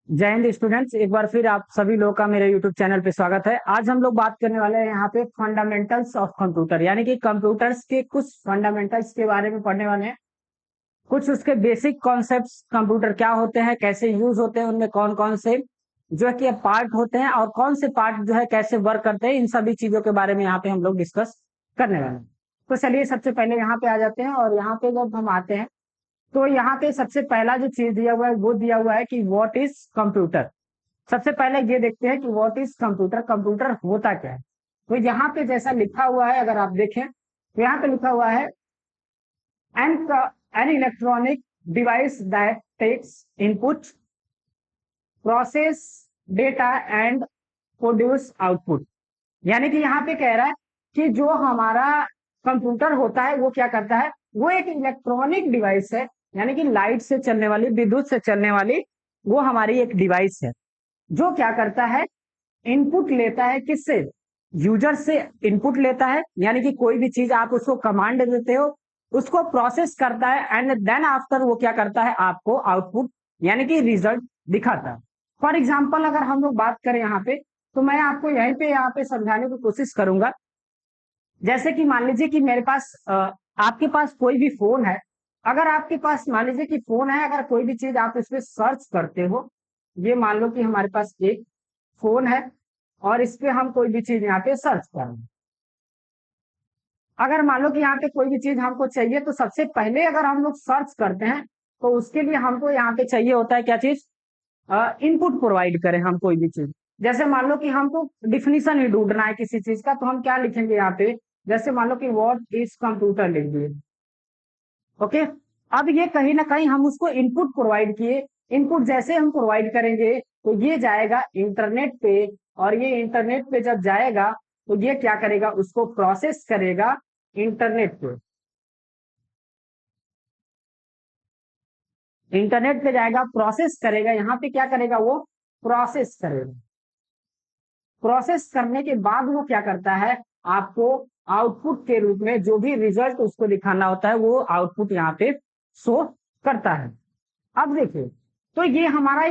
जय हिंद स्टूडेंट्स, एक बार फिर आप सभी लोगों का मेरे यूट्यूब चैनल पे स्वागत है। आज हम लोग बात करने वाले हैं यहाँ पे फंडामेंटल्स ऑफ कंप्यूटर, यानी कि कंप्यूटर्स के कुछ फंडामेंटल्स के बारे में पढ़ने वाले हैं। कुछ उसके बेसिक कॉन्सेप्ट्स, कंप्यूटर क्या होते हैं, कैसे यूज होते हैं, उनमें कौन कौन से जो है कि पार्ट होते हैं और कौन से पार्ट जो है कैसे वर्क करते हैं, इन सभी चीजों के बारे में यहाँ पे हम लोग डिस्कस करने वाले हैं। तो चलिए सबसे पहले यहाँ पे आ जाते हैं, और यहाँ पे जब हम आते हैं तो यहाँ पे सबसे पहला जो चीज दिया हुआ है वो दिया हुआ है कि व्हाट इज कंप्यूटर। सबसे पहले ये देखते हैं कि व्हाट इज कंप्यूटर, कंप्यूटर होता क्या है। तो यहाँ पे जैसा लिखा हुआ है, अगर आप देखें तो यहाँ पे लिखा हुआ है an an electronic device that takes input, process data and produce output. यानी कि यहाँ पे कह रहा है कि जो हमारा कंप्यूटर होता है वो क्या करता है, वो एक इलेक्ट्रॉनिक डिवाइस है, यानी कि लाइट से चलने वाली, विद्युत से चलने वाली वो हमारी एक डिवाइस है जो क्या करता है, इनपुट लेता है। किससे? यूजर से इनपुट लेता है, यानी कि कोई भी चीज आप उसको कमांड देते हो, उसको प्रोसेस करता है एंड देन आफ्टर वो क्या करता है, आपको आउटपुट यानी कि रिजल्ट दिखाता है। फॉर एग्जाम्पल अगर हम लोग बात करें यहाँ पे, तो मैं आपको यहाँ पे समझाने की कोशिश करूंगा। जैसे कि मान लीजिए कि मेरे पास आपके पास कोई भी फोन है। अगर आपके पास मान लीजिए कि फोन है, अगर कोई भी चीज आप इस पे सर्च करते हो, ये मान लो कि हमारे पास एक फोन है और इस पे हम कोई भी चीज यहाँ पे सर्च कर रहे हैं। अगर मान लो कि यहाँ पे कोई भी चीज हमको चाहिए, तो सबसे पहले अगर हम लोग सर्च करते हैं तो उसके लिए हमको यहाँ पे चाहिए होता है क्या चीज, इनपुट प्रोवाइड करें हम कोई भी चीज। जैसे मान लो कि हमको डिफिनीशन ही ढूंढना है किसी चीज का, तो हम क्या लिखेंगे यहाँ पे, जैसे मान लो कि व्हाट इज कंप्यूटर लिख दिए। ओके, अब ये कहीं ना कहीं हम उसको इनपुट प्रोवाइड किए। इनपुट जैसे हम प्रोवाइड करेंगे तो ये जाएगा इंटरनेट पे, और ये इंटरनेट पे जब जाएगा तो ये क्या करेगा, उसको प्रोसेस करेगा इंटरनेट पे। इंटरनेट पे जाएगा, प्रोसेस करेगा, यहाँ पे क्या करेगा, वो प्रोसेस करेगा। प्रोसेस करने के बाद वो क्या करता है, आपको आउटपुट के रूप में जो भी रिजल्ट उसको दिखाना होता है वो आउटपुट यहाँ पे शो करता है। अब देखिए, तो ये हमारा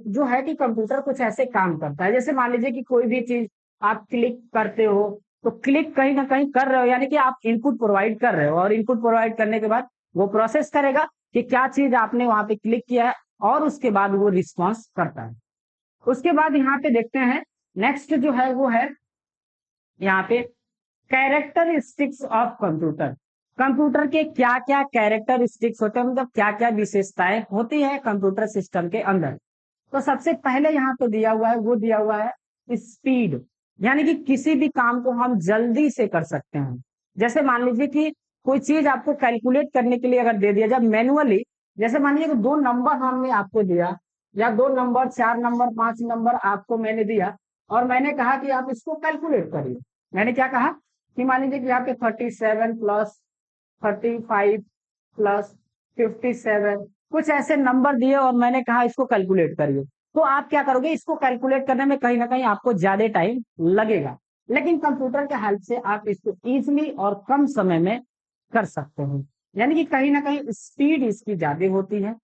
जो है कि कंप्यूटर कुछ ऐसे काम करता है। जैसे मान लीजिए कि कोई भी चीज आप क्लिक करते हो, तो क्लिक कहीं ना कहीं कर रहे हो, यानी कि आप इनपुट प्रोवाइड कर रहे हो, और इनपुट प्रोवाइड करने के बाद वो प्रोसेस करेगा कि क्या चीज आपने वहां पे क्लिक किया है, और उसके बाद वो रिस्पॉन्स करता है। उसके बाद यहाँ पे देखते हैं, नेक्स्ट जो है वो है यहाँ पे कैरेक्टरिस्टिक्स ऑफ कंप्यूटर। कंप्यूटर के क्या क्या कैरेक्टरिस्टिक्स होते हैं, मतलब क्या क्या विशेषताएं होती है कंप्यूटर सिस्टम के अंदर। तो सबसे पहले यहाँ पे दिया हुआ है, वो दिया हुआ है स्पीड, यानी कि किसी भी काम को हम जल्दी से कर सकते हैं। जैसे मान लीजिए कि कोई चीज आपको कैलकुलेट करने के लिए अगर दे दिया जाए मैनुअली, जैसे मान लीजिए कि दो नंबर हमने आपको दिया, या दो नंबर, चार नंबर, पांच नंबर आपको मैंने दिया, और मैंने कहा कि आप इसको कैलकुलेट करिए। मैंने क्या कहा कि मान लीजिए कि यहाँ पे 37 प्लस 35 प्लस 57, कुछ ऐसे नंबर दिए और मैंने कहा इसको कैलकुलेट करिए। तो आप क्या करोगे, इसको कैलकुलेट करने में कहीं ना कहीं आपको ज्यादा टाइम लगेगा, लेकिन कंप्यूटर के हेल्प से आप इसको इजीली और कम समय में कर सकते हो, यानी कि कहीं ना कहीं स्पीड इसकी ज्यादा होती है।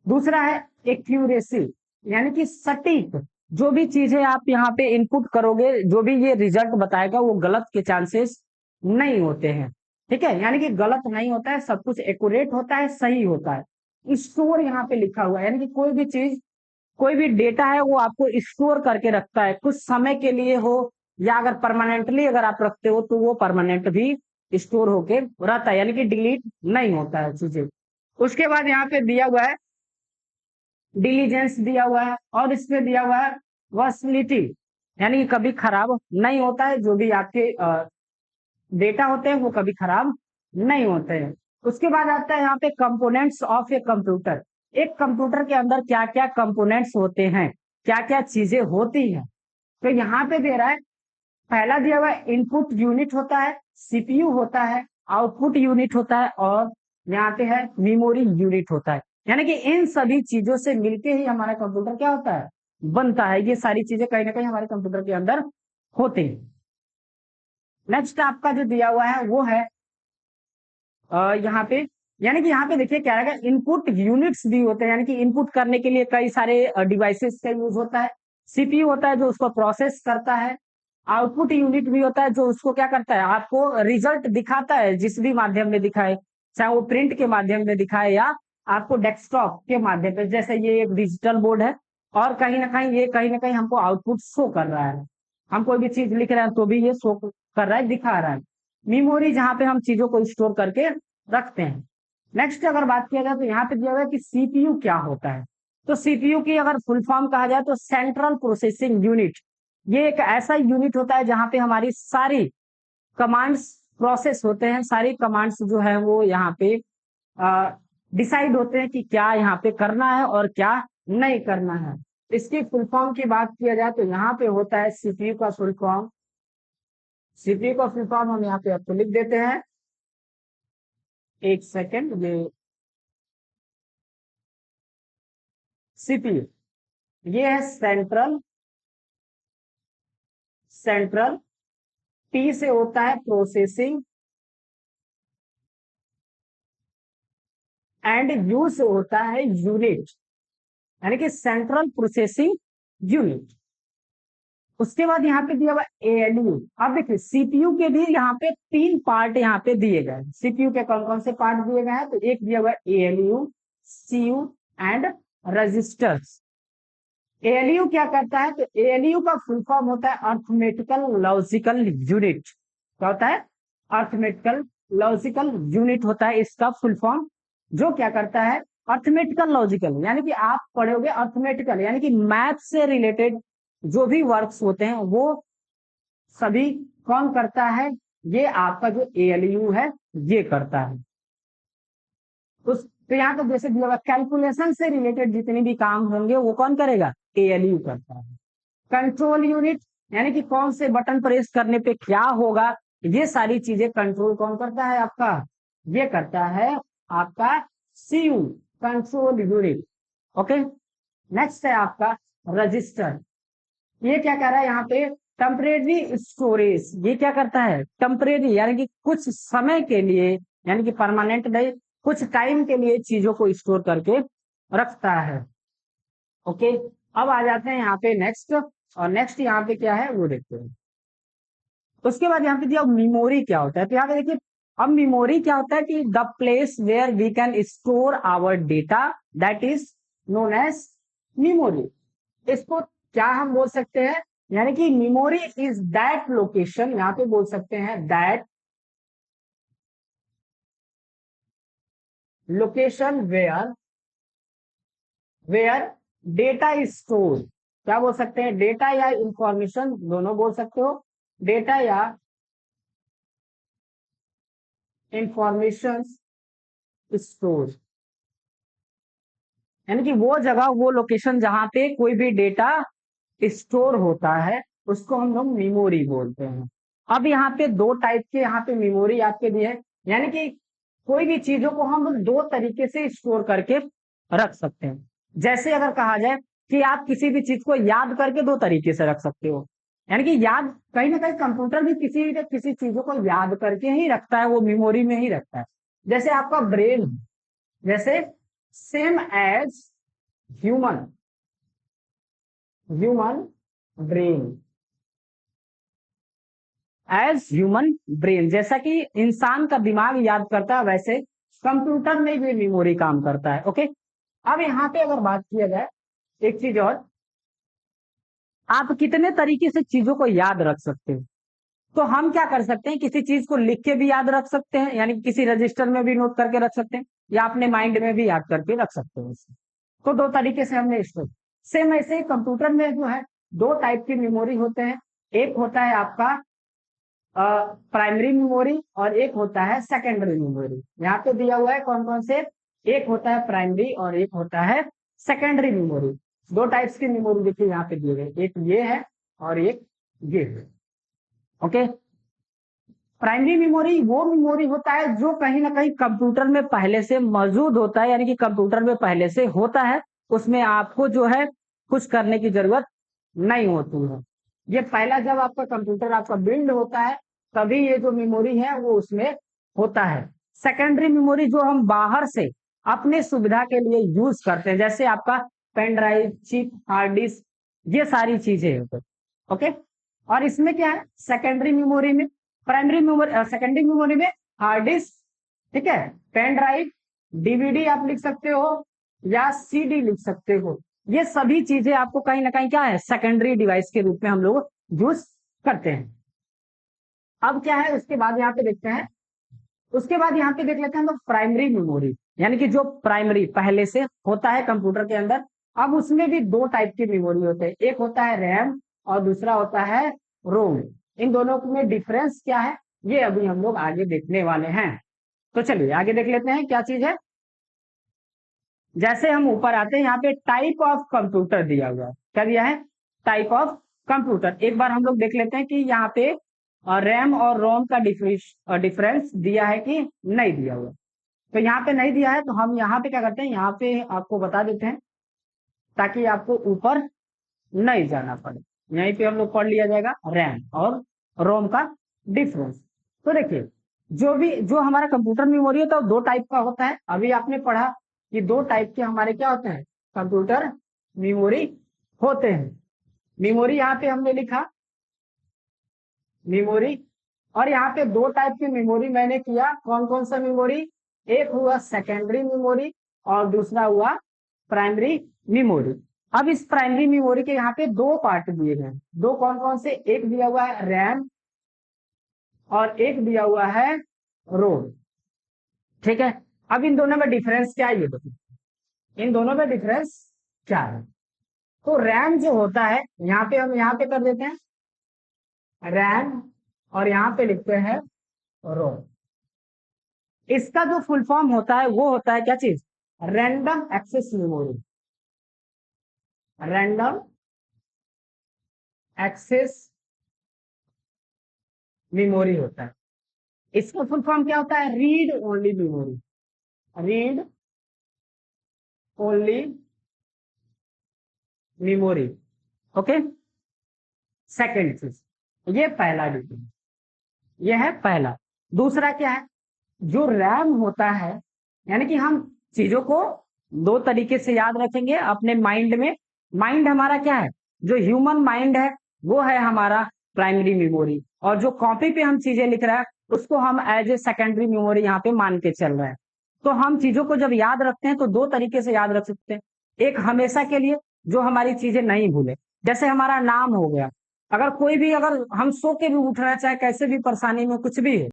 दूसरा है एक्यूरेसी, यानी कि सटीक। जो भी चीजें आप यहाँ पे इनपुट करोगे, जो भी ये रिजल्ट बताएगा वो गलत के चांसेस नहीं होते हैं। ठीक है, यानी कि गलत नहीं होता है, सब कुछ एक्यूरेट होता है, सही होता है। स्टोर यहाँ पे लिखा हुआ है, यानी कि कोई भी चीज, कोई भी डेटा है वो आपको स्टोर करके रखता है, कुछ समय के लिए हो, या अगर परमानेंटली अगर आप रखते हो तो वो परमानेंट भी स्टोर होके रहता है, यानी कि डिलीट नहीं होता है चीजें। उसके बाद यहाँ पे दिया हुआ है डिलीजेंस दिया हुआ है, और इसमें दिया हुआ है वर्सनिटी, यानी कि कभी खराब नहीं होता है, जो भी आपके डेटा होते हैं वो कभी खराब नहीं होते हैं। उसके बाद आता है यहाँ पे कंपोनेंट्स ऑफ ए कंप्यूटर। एक कंप्यूटर के अंदर क्या क्या कंपोनेंट्स होते हैं, क्या क्या चीजें होती हैं। तो यहाँ पे दे रहा है, पहला दिया हुआ है इनपुट यूनिट होता है, सीपीयू होता है, आउटपुट यूनिट होता है, और यहाँ पे है मेमोरी यूनिट होता है। यानी कि इन सभी चीजों से मिलके ही हमारा कंप्यूटर क्या होता है, बनता है। ये सारी चीजें कहीं ना कहीं हमारे कंप्यूटर के अंदर होती है। नेक्स्ट आपका जो दिया हुआ है वो है यहाँ पे यानी कि यहाँ पे देखिए क्या रहेगा, इनपुट यूनिट्स भी होते हैं, यानी कि इनपुट करने के लिए कई सारे डिवाइसेस का यूज होता है। सीपीयू होता है जो उसको प्रोसेस करता है। आउटपुट यूनिट भी होता है जो उसको क्या करता है, आपको रिजल्ट दिखाता है, जिस भी माध्यम में दिखाए, चाहे वो प्रिंट के माध्यम में दिखाए या आपको डेस्कटॉप के माध्यम पे, जैसे ये एक डिजिटल बोर्ड है और कहीं ना कहीं हमको आउटपुट शो कर रहा है। हम कोई भी चीज लिख रहे हैं तो भी ये शो कर रहा है, दिखा रहा है। मेमोरी जहां पे हम चीजों को स्टोर करके रखते हैं। नेक्स्ट अगर बात किया जाए तो यहाँ पे दिया हुआ है कि सीपीयू क्या होता है। तो सीपीयू की अगर फुल फॉर्म कहा जाए तो सेंट्रल प्रोसेसिंग यूनिट। ये एक ऐसा यूनिट होता है जहां पे हमारी सारी कमांड्स प्रोसेस होते हैं, सारी कमांड्स जो है वो यहाँ पे डिसाइड होते हैं कि क्या यहाँ पे करना है और क्या नहीं करना है। इसकी फुल फॉर्म की बात किया जाए तो यहाँ पे होता है सीपीयू का फुल फॉर्म। सीपीयू का फुल फॉर्म हम यहाँ पे आपको लिख देते हैं, एक सेकेंड। ये सीपीयू ये है सेंट्रल पी से होता है प्रोसेसिंग एंड यू से होता है यूनिट, यानी कि सेंट्रल प्रोसेसिंग यूनिट। उसके बाद यहाँ पे दिया हुआ एएलयू। अब देखिए सीपीयू के भी यहाँ पे 3 पार्ट यहाँ पे दिए गए। सीपीयू के कौन कौन से पार्ट दिए गए हैं, तो एक दिया हुआ ALU, CU and registers. ALU क्या करता है, तो एएलयू का फुल फॉर्म होता है अर्थमेटिकल लॉजिकल यूनिट। क्या होता है, अर्थमेटिकल लॉजिकल यूनिट होता है इसका फुल फॉर्म, जो क्या करता है अर्थमेटिकल लॉजिकल, यानी कि आप पढ़ोगे अर्थमेटिकल यानी कि मैथ से रिलेटेड जो भी वर्क्स होते हैं वो सभी कौन करता है, ये आपका जो एएलयू है ये करता है। तो यहाँ पे जैसे दिया हुआ कैलकुलेशन से रिलेटेड जितने भी काम होंगे वो कौन करेगा, एएलयू करता है। कंट्रोल यूनिट यानी कि कौन से बटन प्रेस करने पे क्या होगा, ये सारी चीजें कंट्रोल कौन करता है आपका, ये करता है आपका CU, control unit. Okay. Next है आपका रजिस्टर। ये क्या कह रहा है यहाँ पे, टेम्परेरी स्टोरेज। ये क्या करता है, टेम्परेरी यानी कि कुछ समय के लिए, यानी कि परमानेंट नहीं, कुछ टाइम के लिए चीजों को स्टोर करके रखता है। ओके। अब आ जाते हैं यहाँ पे नेक्स्ट, और नेक्स्ट यहाँ पे क्या है वो देखते हैं। उसके बाद यहाँ पे दिया मेमोरी क्या होता है, तो यहाँ पे देखिए अब मेमोरी क्या होता है कि the place where we can store our data that is known as memory. इसको क्या हम बोल सकते हैं, यानी कि मेमोरी इज दैट लोकेशन, यहाँ पे बोल सकते हैं that location where data is store. क्या बोल सकते हैं, डेटा या इंफॉर्मेशन दोनों बोल सकते हो, डेटा या इंफॉर्मेशन स्टोर, यानी कि वो जगह वो लोकेशन जहां पे कोई भी डेटा स्टोर होता है उसको हम लोग मेमोरी बोलते हैं। अब यहाँ पे 2 टाइप के यहाँ पे मेमोरी आपके दिए हैं, यानी कि कोई भी चीजों को हम लोग 2 तरीके से स्टोर करके रख सकते हैं। जैसे अगर कहा जाए कि आप किसी भी चीज को याद करके 2 तरीके से रख सकते हो, यानी कि याद कहीं ना कहीं कंप्यूटर भी किसी न किसी चीजों को याद करके ही रखता है, वो मेमोरी में ही रखता है। जैसे आपका ब्रेन, जैसे same as human human brain, as human brain, जैसा कि इंसान का दिमाग याद करता है वैसे कंप्यूटर में भी मेमोरी काम करता है। ओके। अब यहाँ पे अगर बात किया जाए एक चीज और, आप कितने तरीके से चीजों को याद रख सकते हो, तो हम क्या कर सकते हैं, किसी चीज को लिख के भी याद रख सकते हैं, यानी कि किसी रजिस्टर में भी नोट करके रख सकते हैं, या अपने माइंड में भी याद करके रख सकते हैं इसे। तो 2 तरीके से हमने इसको, सेम ऐसे ही कंप्यूटर में जो है 2 टाइप की मेमोरी होते हैं। एक होता है आपका प्राइमरी मेमोरी और एक होता है सेकेंडरी मेमोरी। यहाँ पे दिया हुआ है कौन कौन से, एक होता है प्राइमरी और एक होता है सेकेंडरी मेमोरी। 2 टाइप्स की मेमोरी देखिए यहाँ पे दिए गए, एक ये है और एक ये है। ओके। प्राइमरी मेमोरी वो मेमोरी होता है जो कहीं ना कहीं कंप्यूटर में पहले से मौजूद होता है, यानी कि कंप्यूटर में पहले से होता है, उसमें आपको जो है कुछ करने की जरूरत नहीं होती है। ये पहला जब आपका कंप्यूटर आपका बिल्ड होता है तभी ये जो मेमोरी है वो उसमें होता है। सेकेंडरी मेमोरी जो हम बाहर से अपने सुविधा के लिए यूज करते हैं, जैसे आपका pen drive, chip, hard disk, ये सारी चीजें हैं। ओके, और इसमें क्या है, सेकेंडरी मेमोरी में, प्राइमरी मेमोरी, सेकेंडरी मेमोरी में हार्ड डिस्क, ठीक है, पेन ड्राइव, डीवीडी आप लिख सकते हो या सीडी लिख सकते हो। ये सभी चीजें आपको कहीं ना कहीं क्या है, सेकेंडरी डिवाइस के रूप में हम लोग यूज करते हैं। अब क्या है, उसके बाद यहाँ पे देखते हैं, उसके बाद यहाँ पे देख लेते हैं हम लोग प्राइमरी मेमोरी, यानी कि जो प्राइमरी पहले से होता है कंप्यूटर के अंदर। अब उसमें भी दो टाइप की मेमोरी होते हैं, एक होता है रैम और दूसरा होता है रोम। इन दोनों में डिफरेंस क्या है, ये अभी हम लोग आगे देखने वाले हैं। तो चलिए आगे देख लेते हैं क्या चीज है। जैसे हम ऊपर आते हैं, यहाँ पे टाइप ऑफ कंप्यूटर दिया हुआ है, क्या दिया है, टाइप ऑफ कंप्यूटर। एक बार हम लोग देख लेते हैं कि यहाँ पे रैम और रोम का डिफरेंस दिया है कि नहीं दिया हुआ। तो यहाँ पे नहीं दिया है, तो हम यहाँ पे क्या करते हैं, यहाँ पे आपको बता देते हैं ताकि आपको ऊपर नहीं जाना पड़े। यहीं पे हम लोग पढ़ लिया जाएगा रैम और रोम का डिफरेंस। तो देखिए, जो हमारा कंप्यूटर मेमोरी होता है दो टाइप का होता है। अभी आपने पढ़ा कि दो टाइप के हमारे क्या होते हैं, कंप्यूटर मेमोरी होते हैं। मेमोरी यहाँ पे हमने लिखा मेमोरी, और यहाँ पे दो टाइप की मेमोरी मैंने किया। कौन कौन सा मेमोरी, एक हुआ सेकेंडरी मेमोरी और दूसरा हुआ प्राइमरी मेमोरी। अब इस प्राइमरी मेमोरी के यहाँ पे दो पार्ट दिए गए, दो कौन कौन से, एक दिया हुआ है रैम और एक दिया हुआ है रोम, ठीक है। अब इन दोनों में डिफरेंस क्या है ये बताइए, इन दोनों में डिफरेंस क्या है। तो रैम जो होता है, यहाँ पे हम यहाँ पे कर देते हैं रैम और यहाँ पे लिखते हैं रोम। इसका जो फुल फॉर्म होता है वो होता है क्या चीज, random access memory, random access memory होता है। इसका फुल फॉर्म क्या होता है, read only memory, read only memory. Okay, second चीज, ये पहला डिफरेंस, ये है पहला। दूसरा क्या है, जो रैम होता है, यानी कि हम चीजों को दो तरीके से याद रखेंगे अपने माइंड में। माइंड हमारा क्या है, जो ह्यूमन माइंड है वो है हमारा प्राइमरी मेमोरी, और जो कॉपी पे हम चीजें लिख रहे हैं उसको हम एज ए सेकेंडरी मेमोरी यहाँ पे मान के चल रहे हैं। तो हम चीजों को जब याद रखते हैं तो दो तरीके से याद रख सकते हैं। एक हमेशा के लिए, जो हमारी चीजें नहीं भूले, जैसे हमारा नाम हो गया। अगर कोई भी, अगर हम सो के भी उठ रहे हैं, चाहे कैसे भी परेशानी में कुछ भी है,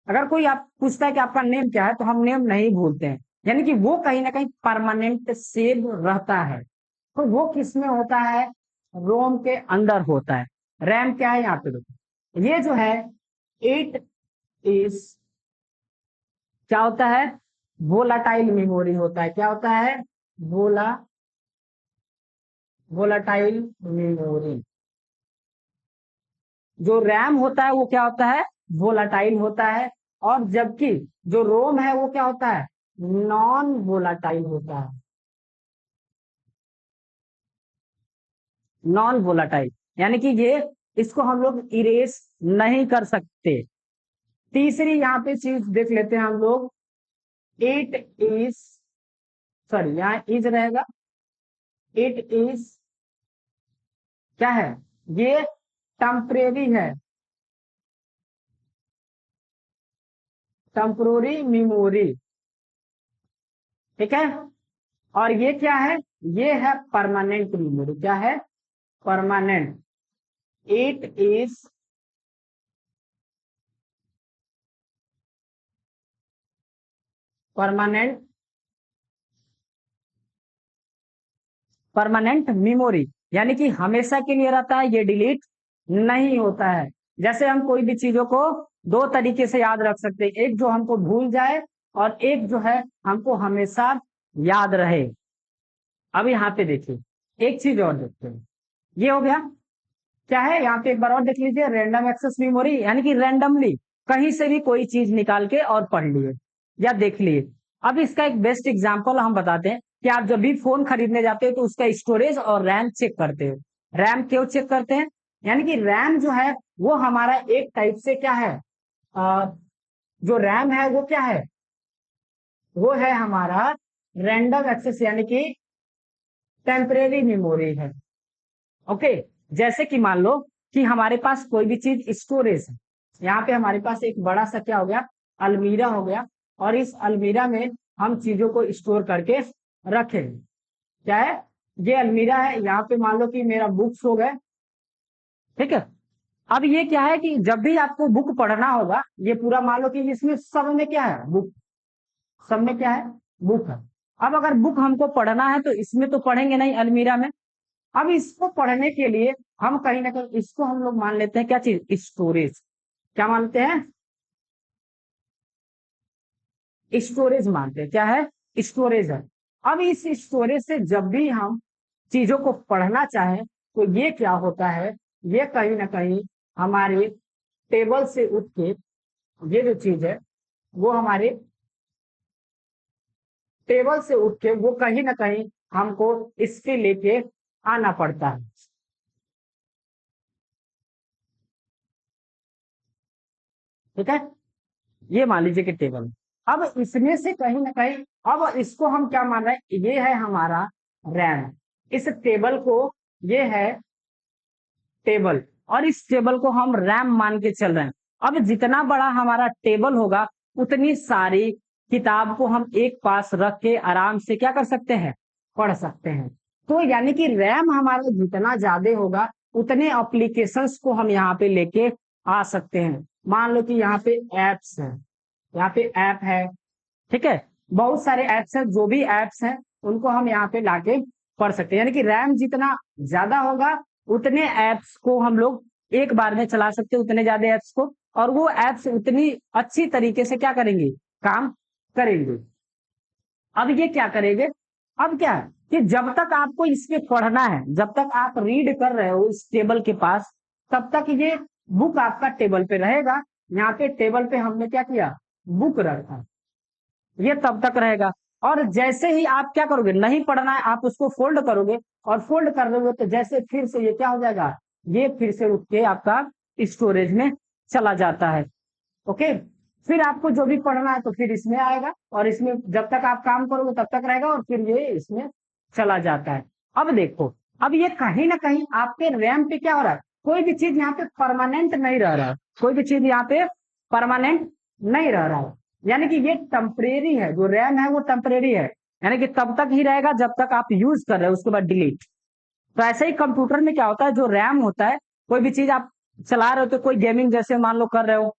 अगर कोई आप पूछता है कि आपका नेम क्या है, तो हम नेम नहीं भूलते हैं, यानी कि वो कहीं ना कहीं परमानेंट सेव रहता है। तो वो किस में होता है, रोम के अंदर होता है। रैम क्या है, यहाँ पे देखो, ये जो है इट इज, क्या होता है, वोलाटाइल मेमोरी होता है। क्या होता है, वोलाटाइल मेमोरी। जो रैम होता है वो क्या होता है, वोलाटाइल होता है, और जबकि जो रोम है वो क्या होता है, नॉन वोलाटाइल होता है, नॉन वोलाटाइल, यानी कि ये, इसको हम लोग इरेज नहीं कर सकते। तीसरी यहाँ पे चीज देख लेते हैं हम लोग, इट इज, सॉरी यहाँ इज रहेगा, इट इज क्या है, ये टेम्परेरी है, टेम्पोररी मेमोरी, ठीक है। और ये क्या है, ये है परमानेंट मेमोरी। क्या है, permanent, it is permanent, permanent memory, यानी कि हमेशा के लिए रहता है, ये डिलीट नहीं होता है। जैसे हम कोई भी चीजों को दो तरीके से याद रख सकते हैं, एक जो हमको भूल जाए और एक जो है हमको हमेशा याद रहे। अब यहाँ पे देखिए एक चीज और देखते हैं, ये हो गया, क्या है यहाँ पे एक बार और देख लीजिए, रैंडम एक्सेस मेमोरी, यानी कि रैंडमली कहीं से भी कोई चीज निकाल के और पढ़ लिए या देख लिए। अब इसका एक बेस्ट एग्जांपल हम बताते हैं कि आप जब भी फोन खरीदने जाते हो तो उसका स्टोरेज और रैम चेक करते हो। रैम क्यों चेक करते हैं, यानी कि रैम जो है वो हमारा एक टाइप से क्या है, जो रैम है वो क्या है, वो है हमारा रैंडम एक्सेस यानी कि टेम्परेरी मेमोरी है। ओके, जैसे कि मान लो कि हमारे पास कोई भी चीज स्टोरेज है, यहाँ पे हमारे पास एक बड़ा सा क्या हो गया, अलमीरा हो गया, और इस अलमीरा में हम चीजों को स्टोर करके रखेंगे। क्या है, ये अलमीरा है, यहाँ पे मान लो कि मेरा बुक्स हो गए, ठीक है। अब ये क्या है कि जब भी आपको बुक पढ़ना होगा, ये पूरा मान लो कि इसमें सब में क्या है, बुक, सब में क्या है, बुक है। अब अगर बुक हमको पढ़ना है तो इसमें तो पढ़ेंगे नहीं, अलमीरा में। अब इसको पढ़ने के लिए हम कहीं ना कहीं इसको हम लोग मान लेते हैं क्या चीज, स्टोरेज। क्या मानते हैं, स्टोरेज मानते हैं। क्या है, स्टोरेज है। अब इस स्टोरेज से जब भी हम चीजों को पढ़ना चाहें तो ये क्या होता है, ये कहीं ना कहीं हमारे टेबल से उठ के, ये जो चीज है वो हमारे टेबल से उठ के वो कहीं ना कहीं हमको इसके लेके आना पड़ता है। ठीक है, ये मान लीजिए कि टेबल, अब इसमें से कहीं ना कहीं, अब इसको हम क्या मान रहे हैं, ये है हमारा रैम। इस टेबल को, ये है टेबल, और इस टेबल को हम रैम मान के चल रहे हैं। अब जितना बड़ा हमारा टेबल होगा उतनी सारी किताब को हम एक पास रख के आराम से क्या कर सकते हैं, पढ़ सकते हैं। तो यानी कि रैम हमारा जितना ज्यादा होगा उतने एप्लीकेशंस को हम यहाँ पे लेके आ सकते हैं। मान लो कि यहाँ पे एप्स है, यहाँ पे ऐप है, ठीक है, बहुत सारे ऐप्स हैं, जो भी ऐप्स हैं उनको हम यहाँ पे लाके पढ़ सकते हैं। यानी कि रैम जितना ज्यादा होगा उतने ऐप्स को हम लोग एक बार में चला सकते हैं, उतने ज्यादा ऐप्स को, और वो ऐप्स उतनी अच्छी तरीके से क्या करेंगे, काम करेंगे। अब ये क्या करेंगे, अब क्या है कि जब तक आपको इसमें पढ़ना है, जब तक आप रीड कर रहे हो इस टेबल के पास, तब तक ये बुक आपका टेबल पे रहेगा। यहाँ पे टेबल पे हमने क्या किया, बुक रखा, ये तब तक रहेगा। और जैसे ही आप क्या करोगे, नहीं पढ़ना है, आप उसको फोल्ड करोगे, और फोल्ड कर दोगे तो जैसे फिर से ये क्या हो जाएगा, ये फिर से उठ के आपका स्टोरेज में चला जाता है। ओके, फिर आपको जो भी पढ़ना है तो फिर इसमें आएगा, और इसमें जब तक आप काम करोगे तब तक रहेगा, और फिर ये इसमें चला जाता है। अब देखो, अब ये कहीं ना कहीं आपके रैम पे क्या हो रहा है, कोई भी चीज यहाँ पे परमानेंट नहीं रह रहा है, कोई भी चीज यहाँ पे परमानेंट नहीं रह रहा है। यानी कि ये टेम्परेरी है, जो रैम है वो टेम्परेरी है, यानी कि तब तक ही रहेगा जब तक आप यूज कर रहे हो, उसके बाद डिलीट। तो ऐसे ही कंप्यूटर में क्या होता है, जो रैम होता है, कोई भी चीज आप चला रहे हो, तो कोई गेमिंग जैसे मान लो कर रहे हो,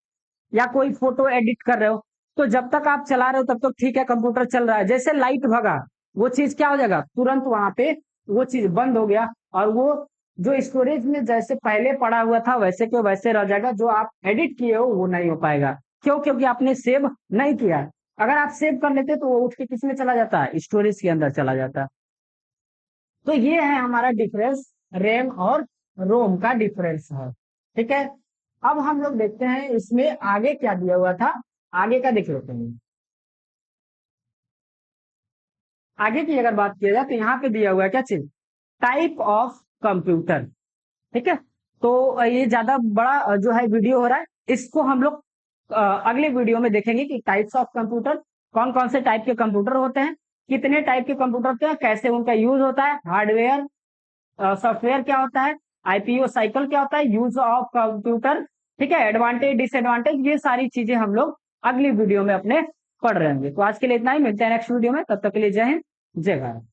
या कोई फोटो एडिट कर रहे हो, तो जब तक आप चला रहे हो तब तक ठीक है, कंप्यूटर चल रहा है। जैसे लाइट भगा, वो चीज क्या हो जाएगा, तुरंत वहां पे वो चीज बंद हो गया, और वो जो स्टोरेज में जैसे पहले पड़ा हुआ था वैसे के वैसे रह जाएगा, जो आप एडिट किए हो वो नहीं हो पाएगा। क्यों, क्योंकि आपने सेव नहीं किया। अगर आप सेव कर लेते तो वो उठ के किस में चला जाता है, स्टोरेज के अंदर चला जाता। तो ये है हमारा डिफरेंस, रैम और रोम का डिफरेंस है। ठीक है, अब हम लोग देखते हैं इसमें आगे क्या दिया हुआ था, आगे का देख लेते हैं। आगे की अगर बात किया जाए तो यहाँ पे दिया हुआ है क्या चीज, टाइप ऑफ कंप्यूटर। ठीक है, तो ये ज्यादा बड़ा जो है वीडियो हो रहा है, इसको हम लोग अगले वीडियो में देखेंगे कि टाइप्स ऑफ कंप्यूटर, कौन कौन से टाइप के कंप्यूटर होते हैं, कितने टाइप के कंप्यूटर होते हैं, कैसे उनका यूज होता है, हार्डवेयर सॉफ्टवेयर क्या होता है, आईपीओ साइकिल क्या होता है, यूज ऑफ कंप्यूटर, ठीक है, एडवांटेज डिसएडवांटेज, ये सारी चीजें हम लोग अगली वीडियो में अपने पढ़ रहे होंगे। तो आज के लिए इतना ही, मिलते हैं नेक्स्ट वीडियो में, तब तक के लिए जय हिंद, जय भारत।